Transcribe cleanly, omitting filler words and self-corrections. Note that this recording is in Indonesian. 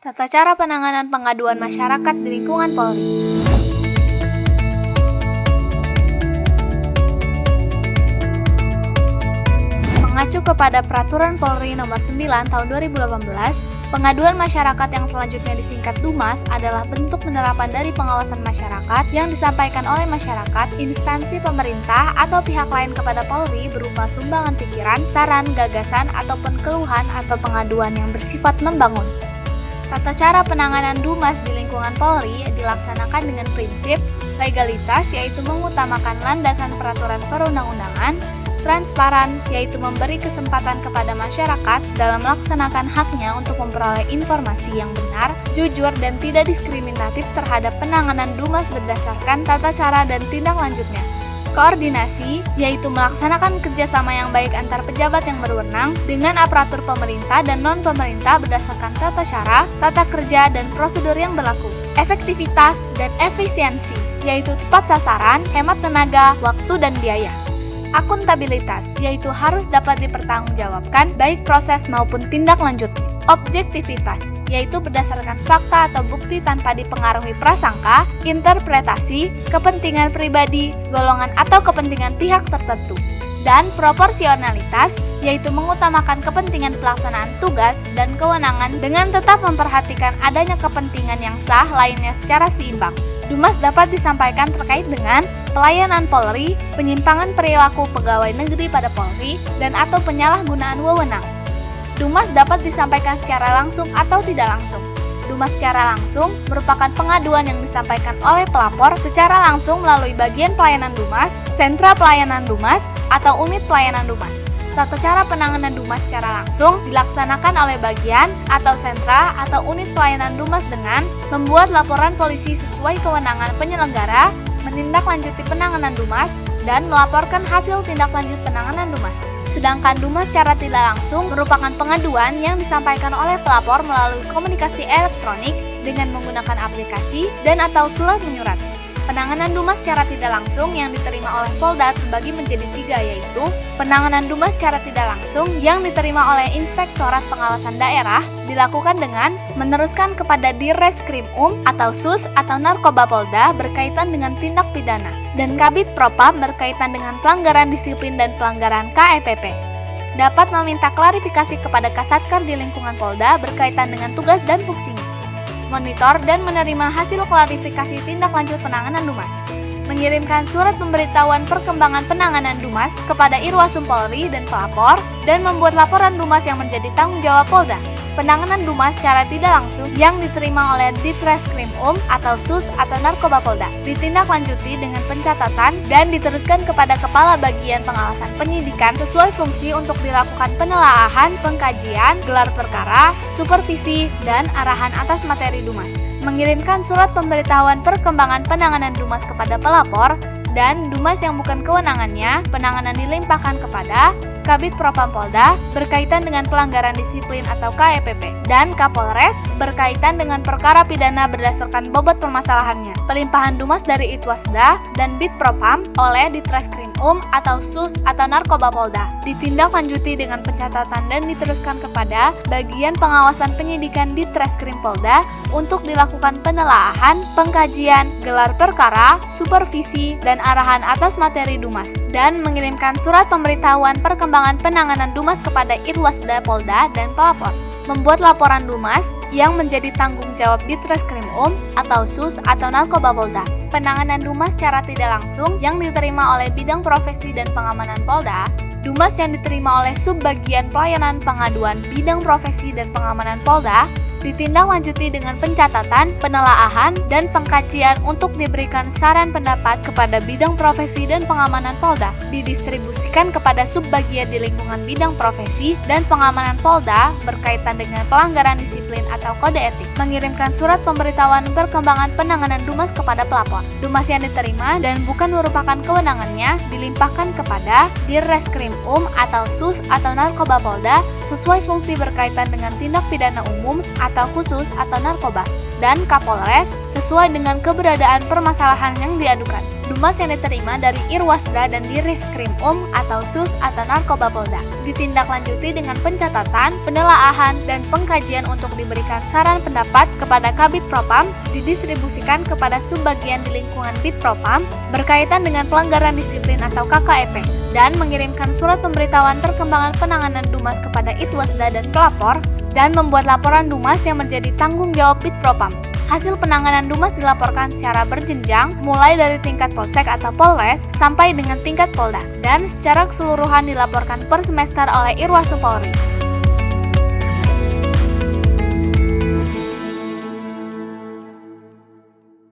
Tata cara penanganan pengaduan masyarakat di lingkungan Polri. Mengacu kepada Peraturan Polri Nomor 9 Tahun 2018, pengaduan masyarakat yang selanjutnya disingkat DUMAS adalah bentuk penerapan dari pengawasan masyarakat yang disampaikan oleh masyarakat, instansi pemerintah, atau pihak lain kepada Polri berupa sumbangan pikiran, saran, gagasan, ataupun keluhan atau pengaduan yang bersifat membangun. Tata cara penanganan DUMAS di lingkungan Polri dilaksanakan dengan prinsip legalitas, yaitu mengutamakan landasan peraturan perundang-undangan, transparan, yaitu memberi kesempatan kepada masyarakat dalam melaksanakan haknya untuk memperoleh informasi yang benar, jujur, dan tidak diskriminatif terhadap penanganan DUMAS berdasarkan tata cara dan tindak lanjutnya. Koordinasi, yaitu melaksanakan kerjasama yang baik antar pejabat yang berwenang dengan aparatur pemerintah dan non-pemerintah berdasarkan tata cara, tata kerja, dan prosedur yang berlaku. Efektivitas dan efisiensi, yaitu tepat sasaran, hemat tenaga, waktu, dan biaya. Akuntabilitas, yaitu harus dapat dipertanggungjawabkan baik proses maupun tindak lanjut. Objektivitas, yaitu berdasarkan fakta atau bukti tanpa dipengaruhi prasangka, interpretasi, kepentingan pribadi, golongan atau kepentingan pihak tertentu. Dan proporsionalitas, yaitu mengutamakan kepentingan pelaksanaan tugas dan kewenangan dengan tetap memperhatikan adanya kepentingan yang sah lainnya secara seimbang. DUMAS dapat disampaikan terkait dengan pelayanan Polri, penyimpangan perilaku pegawai negeri pada Polri, dan atau penyalahgunaan wewenang. DUMAS dapat disampaikan secara langsung atau tidak langsung. DUMAS secara langsung merupakan pengaduan yang disampaikan oleh pelapor secara langsung melalui bagian pelayanan DUMAS, sentra pelayanan DUMAS, atau unit pelayanan DUMAS. Tata cara penanganan DUMAS secara langsung dilaksanakan oleh bagian atau sentra atau unit pelayanan DUMAS dengan membuat laporan polisi sesuai kewenangan penyelenggara, menindaklanjuti penanganan DUMAS, dan melaporkan hasil tindak lanjut penanganan DUMAS. Sedangkan DUMAS secara tidak langsung merupakan pengaduan yang disampaikan oleh pelapor melalui komunikasi elektronik dengan menggunakan aplikasi dan atau surat menyurat. Penanganan DUMAS secara tidak langsung yang diterima oleh Polda terbagi menjadi 3, yaitu penanganan DUMAS secara tidak langsung yang diterima oleh Inspektorat Pengawasan Daerah dilakukan dengan meneruskan kepada Dirreskrim atau SUS atau Narkoba Polda berkaitan dengan tindak pidana, dan Kabid Propam berkaitan dengan pelanggaran disiplin dan pelanggaran KEPP. Dapat meminta klarifikasi kepada Kasatkar di lingkungan Polda berkaitan dengan tugas dan fungsinya. Monitor dan menerima hasil klarifikasi tindak lanjut penanganan DUMAS. Mengirimkan surat pemberitahuan perkembangan penanganan DUMAS kepada Irwasum Polri dan pelapor, dan membuat laporan DUMAS yang menjadi tanggung jawab Polda. Penanganan DUMAS secara tidak langsung yang diterima oleh Ditreskrim atau SUS atau Narkoba Polda ditindaklanjuti dengan pencatatan dan diteruskan kepada Kepala Bagian Pengawasan Penyidikan sesuai fungsi untuk dilakukan penelaahan, pengkajian, gelar perkara, supervisi, dan arahan atas materi DUMAS. Mengirimkan surat pemberitahuan perkembangan penanganan DUMAS kepada pelapor, dan DUMAS yang bukan kewenangannya, penanganan dilimpahkan kepada Kabid Propam Polda berkaitan dengan pelanggaran disiplin atau KEPP, dan Kapolres berkaitan dengan perkara pidana berdasarkan bobot permasalahannya. Pelimpahan DUMAS dari Itwasda dan Bid Propam oleh Ditreskrim atau SUS atau Narkoba Polda ditindaklanjuti dengan pencatatan dan diteruskan kepada Bagian Pengawasan Penyidikan Ditreskrim Polda untuk dilakukan penelaahan, pengkajian, gelar perkara, supervisi, dan arahan atas materi DUMAS, dan mengirimkan surat pemberitahuan perkembangan penanganan DUMAS kepada Irwasda Polda dan pelapor. Membuat laporan DUMAS yang menjadi tanggung jawab Ditreskrim atau SUS atau Narkoba Polda. Penanganan DUMAS secara tidak langsung yang diterima oleh Bidang Profesi dan Pengamanan Polda. DUMAS yang diterima oleh Subbagian Pelayanan Pengaduan Bidang Profesi dan Pengamanan Polda ditindaklanjuti dengan pencatatan, penelaahan, dan pengkajian untuk diberikan saran pendapat kepada Bidang Profesi dan Pengamanan Polda, didistribusikan kepada subbagian di lingkungan Bidang Profesi dan Pengamanan Polda berkaitan dengan pelanggaran disiplin atau kode etik. Mengirimkan surat pemberitahuan perkembangan penanganan DUMAS kepada pelapor. DUMAS yang diterima dan bukan merupakan kewenangannya dilimpahkan kepada Dirreskrim atau SUS atau Narkoba Polda sesuai fungsi berkaitan dengan tindak pidana umum atau khusus atau narkoba, dan Kapolres sesuai dengan keberadaan permasalahan yang diadukan. Dumas yang diterima dari Irwasda dan Direskrim atau SUS atau Narkoba Polda ditindaklanjuti dengan pencatatan, penelaahan, dan pengkajian untuk diberikan saran pendapat kepada Kabid Propam, didistribusikan kepada subbagian di lingkungan Bid Propam berkaitan dengan pelanggaran disiplin atau KKEP, dan mengirimkan surat pemberitahuan perkembangan penanganan Dumas kepada Itwasda dan pelapor, dan membuat laporan Dumas yang menjadi tanggung jawab Bid Propam. Hasil penanganan Dumas dilaporkan secara berjenjang, mulai dari tingkat Polsek atau Polres sampai dengan tingkat Polda, dan secara keseluruhan dilaporkan per semester oleh Irwasum Polri.